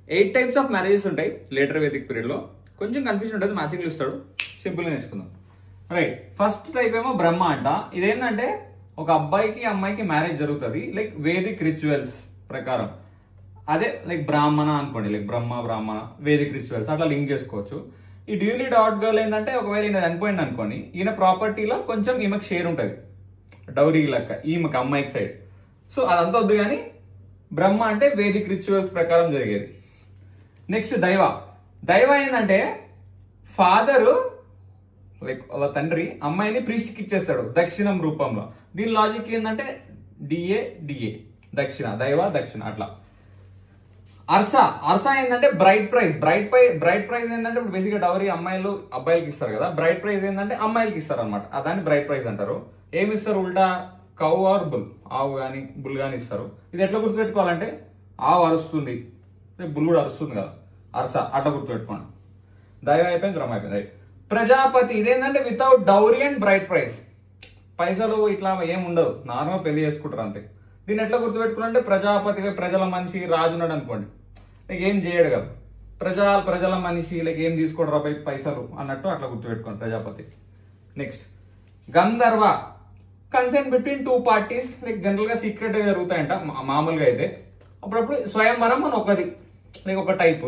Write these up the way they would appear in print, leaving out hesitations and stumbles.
8 types of marriages ఉంటాయి later Vedic period లో. కొంచెం కన్ఫ్యూజన్ ఉంటుంది, మ్యాచింగ్లు ఇస్తాడు, సింపుల్ గా నేర్చుకుందాం. రైట్, ఫస్ట్ టైప్ ఏమో బ్రహ్మ అంట. ఇదేంటంటే ఒక అబ్బాయికి అమ్మాయికి మ్యారేజ్ జరుగుతుంది లైక్ వేదిక్ రిచువల్స్ ప్రకారం. అదే లైక్ బ్రాహ్మణ అనుకోండి, లైక్ బ్రాహ్మణ వేదిక్ రిచువల్స్ అట్లా లింక్ చేసుకోవచ్చు. ఈ డ్యూలీ డాట్ గర్ల్ ఏంటంటే ఒకవేళ ఈయన చనిపోయింది అనుకోండి, ఈయన ప్రాపర్టీలో కొంచెం ఈమెకు షేర్ ఉంటుంది డౌరీ లెక్క, ఈమెకు అమ్మాయికి సైడ్. సో అదంతా వద్దు కానీ బ్రహ్మ అంటే వేదిక్ రిచువల్స్ ప్రకారం జరిగేది. నెక్స్ట్ దైవ ఏంటంటే ఫాదరు లైక్ వాళ్ళ తండ్రి అమ్మాయిని ప్రీస్ట్కి ఇచ్చేస్తాడు దక్షిణం రూపంలో. దీని లాజిక్ ఏంటంటే డిఏ దక్షిణ, దక్షిణ అట్లా. అర్సా ఏంటంటే బ్రైడ్ ప్రైజ్ ఏంటంటే ఇప్పుడు బేసిక్గా డౌరీ అమ్మాయిలు అబ్బాయిలకి ఇస్తారు కదా, బ్రైడ్ ప్రైజ్ ఏంటంటే అమ్మాయిలకి ఇస్తారు అనమాట. దాన్ని బ్రైడ్ ప్రైజ్ అంటారు. ఏమి ఇస్తారు ఉల్టా, కౌ ఆర్ బుల్, ఆవు కానీ బుల్ కానీ ఇస్తారు. ఇది ఎట్లా గుర్తుపెట్టుకోవాలంటే ఆవు అరుస్తుంది, బుల్ కూడా అరుస్తుంది కదా, అర్సా అట్లా గుర్తుపెట్టుకోండి. దైవం అయిపోయింది, బ్రహ్మ అయిపోయింది. రైట్. ప్రజాపతి ఇదేంటంటే without dowry and bride price, పైసలు ఇట్లా ఏం ఉండదు, నార్మల్ పెళ్లి చేసుకుంటారు అంతే. దీన్ని ఎట్లా గుర్తుపెట్టుకున్నారంటే ప్రజాపతి ప్రజల మనిషి, రాజు ఉన్నాడు అనుకోండి, లైక్ ఏం చేయడు కదా, ప్రజల మనిషి, లైక్ ఏం తీసుకోడు రాబోయే పైసలు అన్నట్టు అట్లా గుర్తుపెట్టుకోండి Prajapati. Next Gandharva, consent between 2 parties, like general గా సీక్రెట్ గా జరుగుతాయంట మామూలుగా అయితే. అప్పుడప్పుడు స్వయంవరం అని ఒకది, లైక్ ఒక టైప్.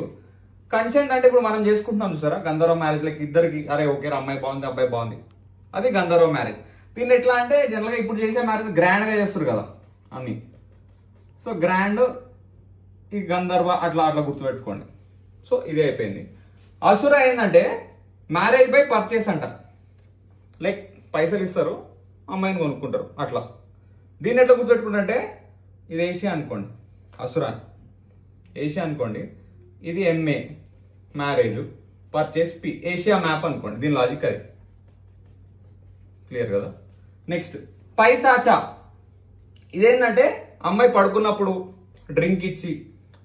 కన్సెంట్ అంటే ఇప్పుడు మనం చేసుకుంటున్నాం చూసారా గంధర్వ మ్యారేజ్, లైక్ ఇద్దరికి అరే ఓకే అమ్మాయి బాగుంది అబ్బాయి బాగుంది, అది గంధర్వ మ్యారేజ్. దీన్ని ఎట్లా అంటే జనరల్ గా ఇప్పుడు చేసే మ్యారేజ్ గ్రాండ్ గా చేస్తారు కదా అన్ని, సో గ్రాండ్ ఈ గంధర్వ అట్లా గుర్తుపెట్టుకోండి. సో ఇదే అయిపోయింది. అసుర ఏంటంటే మ్యారేజ్ బై పర్చేస్ అంట, లైక్ పైసలు ఇస్తారు అమ్మాయిని కొనుక్కుంటారు అట్లా. దీన్ని ఎట్లా గుర్తుపెట్టుకుంటే ఇది ఏషియా అనుకోండి, అసురా ఏషియా అనుకోండి, ఇది MA marriage, purchase P, Asia map అనుకోండి. దీని లాజిక్ అది క్లియర్ కదా. నెక్స్ట్ పైసాచా, ఇదేంటంటే అమ్మాయి పడుకున్నప్పుడు డ్రింక్ ఇచ్చి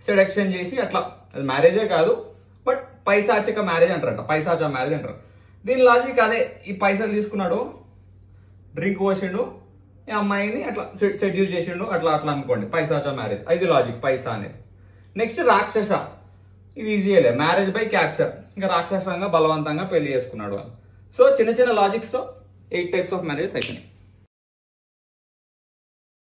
సెడక్షన్ చేసి అట్లా, అది మ్యారేజే కాదు బట్ పైసాచిక మ్యారేజ్ అంటారంట, పైసాచా మ్యారేజ్ అంటారు. దీని లాజిక్ అదే, ఈ పైసలు తీసుకున్నాడు, డ్రింక్ పోసిండు, ఈ అమ్మాయిని అట్లా సెడ్యూస్ చేసిండు అట్లా అనుకోండి, పైసాచా మ్యారేజ్. ఇది లాజిక్ పైసా అనేది. నెక్స్ట్ రాక్షస, ఇది ఈజీయే, మ్యారేజ్ బై క్యాప్చర్, ఇంకా రాక్షసంగా బలవంతంగా పెళ్లి చేసుకున్నాడు అని. సో చిన్న లాజిక్స్ తో 8 టైప్స్ ఆఫ్ మ్యారేజెస్ అయిపోయినాయి.